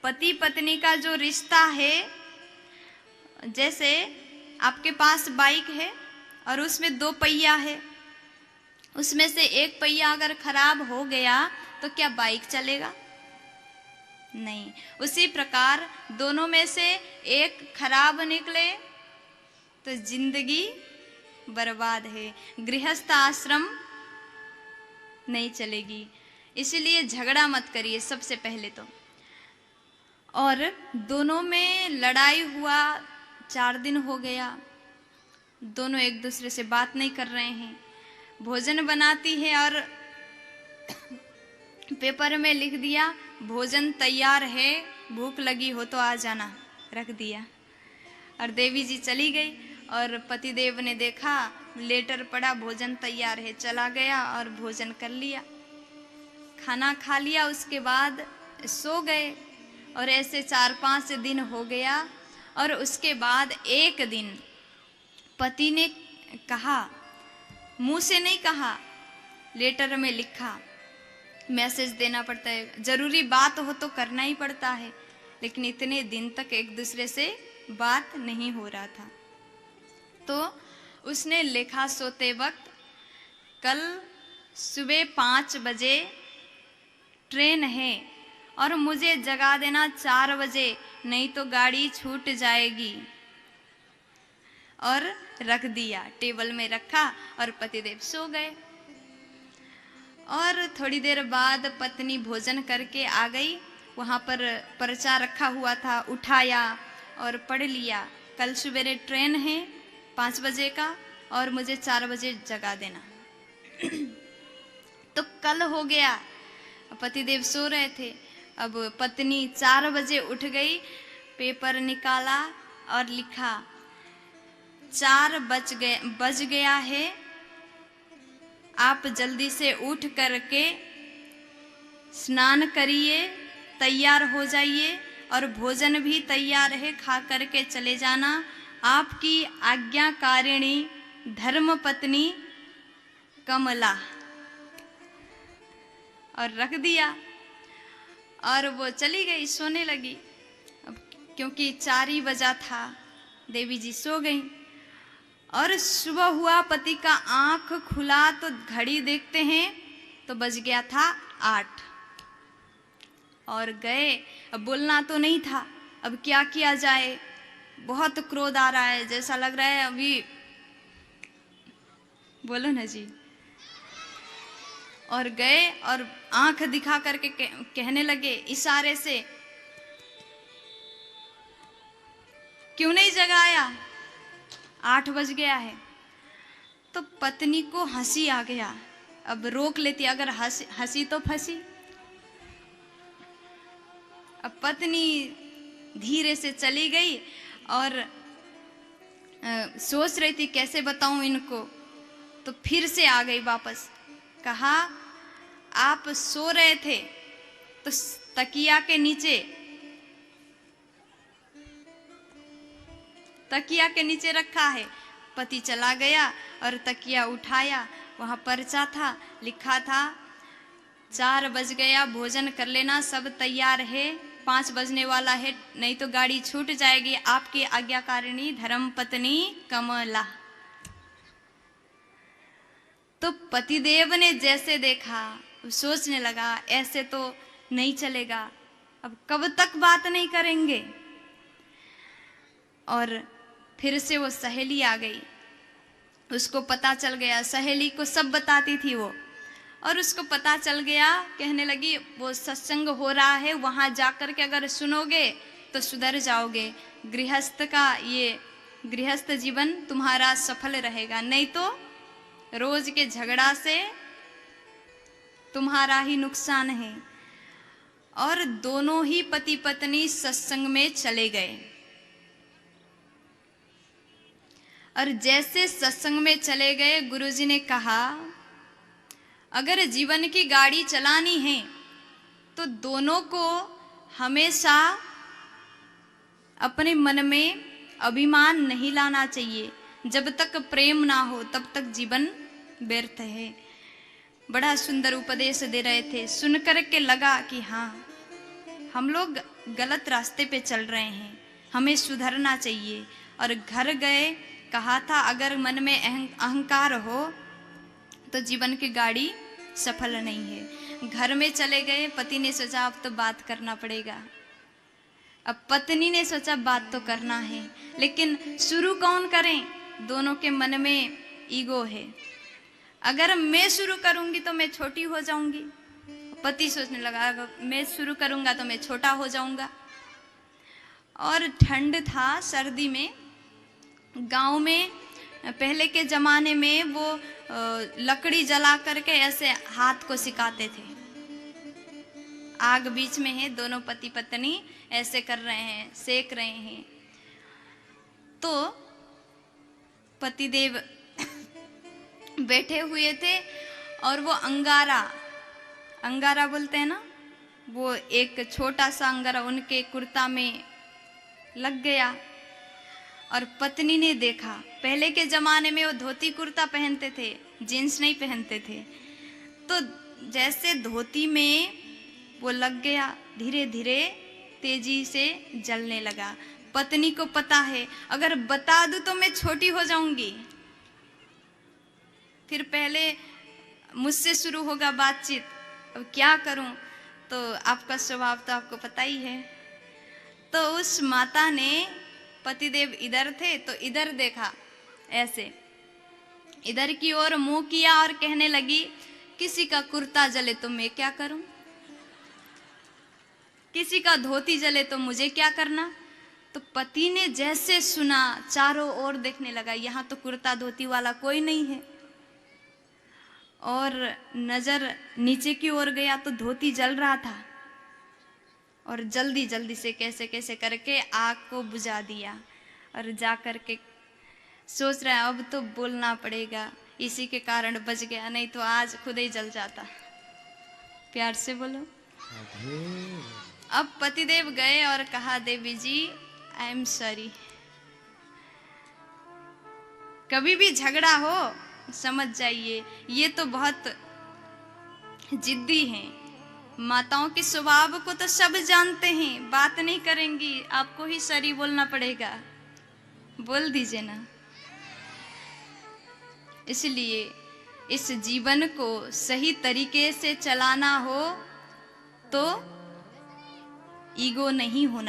पति पत्नी का जो रिश्ता है, जैसे आपके पास बाइक है और उसमें 2 पहिया है, उसमें से एक पहिया अगर खराब हो गया तो क्या बाइक चलेगा? नहीं। उसी प्रकार दोनों में से एक खराब निकले तो जिंदगी बर्बाद है, गृहस्थ आश्रम नहीं चलेगी। इसलिए झगड़ा मत करिए सबसे पहले तो। और दोनों में लड़ाई हुआ, 4 दिन हो गया, दोनों एक दूसरे से बात नहीं कर रहे हैं। भोजन बनाती है और पेपर में लिख दिया भोजन तैयार है, भूख लगी हो तो आ जाना, रख दिया। और देवी जी चली गई और पतिदेव ने देखा लेटर पड़ा भोजन तैयार है, चला गया और भोजन कर लिया, खाना खा लिया, उसके बाद सो गए। और ऐसे 4-5 दिन हो गया। और उसके बाद एक दिन पति ने कहा, मुंह से नहीं कहा, लेटर में लिखा, मैसेज देना पड़ता है, जरूरी बात हो तो करना ही पड़ता है, लेकिन इतने दिन तक एक दूसरे से बात नहीं हो रहा था। तो उसने लिखा सोते वक्त, कल सुबह 5 बजे ट्रेन है और मुझे जगा देना 4 बजे, नहीं तो गाड़ी छूट जाएगी। और रख दिया, टेबल में रखा और पतिदेव सो गए। और थोड़ी देर बाद पत्नी भोजन करके आ गई, वहाँ पर पर्चा रखा हुआ था, उठाया और पढ़ लिया, कल सवेरे ट्रेन है 5 बजे का और मुझे 4 बजे जगा देना। तो कल हो गया, पतिदेव सो रहे थे। अब पत्नी 4 बजे उठ गई, पेपर निकाला और लिखा 4 बज गया है, आप जल्दी से उठ करके स्नान करिए, तैयार हो जाइए और भोजन भी तैयार है, खा करके चले जाना, आपकी आज्ञाकारिणी धर्म पत्नी कमला। और रख दिया और वो चली गई, सोने लगी। अब क्योंकि 4 ही बजा था, देवी जी सो गई। और सुबह हुआ, पति का आंख खुला तो घड़ी देखते हैं तो बज गया था 8। और गए, अब बोलना तो नहीं था, अब क्या किया जाए, बहुत क्रोध आ रहा है, जैसा लग रहा है अभी, बोलो ना जी। और गए और आंख दिखा करके कहने लगे इशारे से, क्यों नहीं जगाया, 8 बज गया है। तो पत्नी को हंसी आ गया, अब रोक लेती, अगर हंसी तो फंसी। अब पत्नी धीरे से चली गई और सोच रही थी कैसे बताऊं इनको, तो फिर से आ गई वापस। कहा आप सो रहे थे तो तकिया के नीचे रखा है। पति चला गया और तकिया उठाया, वहां पर्चा था, लिखा था 4 बज गया, भोजन कर लेना, सब तैयार है, 5 बजने वाला है, नहीं तो गाड़ी छूट जाएगी, आपकी आज्ञाकारिणी धर्म पत्नी कमला। तो पतिदेव ने जैसे देखा, सोचने लगा ऐसे तो नहीं चलेगा, अब कब तक बात नहीं करेंगे। और फिर से वो सहेली आ गई, उसको पता चल गया, सहेली को सब बताती थी वो, और उसको पता चल गया, कहने लगी वो सत्संग हो रहा है, वहां जाकर के अगर सुनोगे तो सुधर जाओगे, गृहस्थ जीवन तुम्हारा सफल रहेगा, नहीं तो रोज के झगड़ा से तुम्हारा ही नुकसान है। और दोनों ही पति पत्नी सत्संग में चले गए। और जैसे सत्संग में चले गए, गुरुजी ने कहा अगर जीवन की गाड़ी चलानी है तो दोनों को हमेशा अपने मन में अभिमान नहीं लाना चाहिए, जब तक प्रेम ना हो तब तक जीवन व्यर्थ है। बड़ा सुंदर उपदेश दे रहे थे, सुन कर के लगा कि हाँ, हम लोग गलत रास्ते पे चल रहे हैं, हमें सुधरना चाहिए। और घर गए, कहा था अगर मन में अहंकार हो तो जीवन की गाड़ी सफल नहीं है। घर में चले गए, पति ने सोचा अब तो बात करना पड़ेगा, अब पत्नी ने सोचा बात तो करना है, लेकिन शुरू कौन करें? दोनों के मन में ईगो है। अगर मैं शुरू करूंगी तो मैं छोटी हो जाऊंगी, पति सोचने लगा अगर मैं शुरू करूंगा तो मैं छोटा हो जाऊंगा। और ठंड था, सर्दी में, गांव में पहले के जमाने में वो लकड़ी जला करके ऐसे हाथ को सिकाते थे। आग बीच में है, दोनों पति पत्नी ऐसे कर रहे हैं, सेक रहे हैं। तो पतिदेव बैठे हुए थे और वो अंगारा, अंगारा बोलते हैं ना, वो एक छोटा सा अंगारा उनके कुर्ता में लग गया। और पत्नी ने देखा, पहले के जमाने में वो धोती कुर्ता पहनते थे, जीन्स नहीं पहनते थे। तो जैसे धोती में वो लग गया, धीरे धीरे तेजी से जलने लगा। पत्नी को पता है अगर बता दूं तो मैं छोटी हो जाऊंगी, फिर पहले मुझसे शुरू होगा बातचीत, अब क्या करूं? तो आपका स्वभाव तो आपको पता ही है। तो उस माता ने, पतिदेव इधर थे तो इधर देखा, ऐसे इधर की ओर मुंह किया और कहने लगी किसी का कुर्ता जले तो मैं क्या करूं, किसी का धोती जले तो मुझे क्या करना। तो पति ने जैसे सुना चारों ओर देखने लगा, यहां तो कुर्ता धोती वाला कोई नहीं है। और नजर नीचे की ओर गया तो धोती जल रहा था, और जल्दी जल्दी से कैसे कैसे करके आग को बुझा दिया। और जा करके सोच रहा है अब तो बोलना पड़ेगा, इसी के कारण बच गया, नहीं तो आज खुद ही जल जाता। प्यार से बोलो। अब पतिदेव गए और कहा देवी जी आई एम सॉरी। कभी भी झगड़ा हो समझ जाइए, ये तो बहुत जिद्दी हैं। माताओं के स्वभाव को तो सब जानते हैं, बात नहीं करेंगी, आपको ही सॉरी बोलना पड़ेगा, बोल दीजिए ना। इसलिए इस जीवन को सही तरीके से चलाना हो तो ईगो नहीं होना।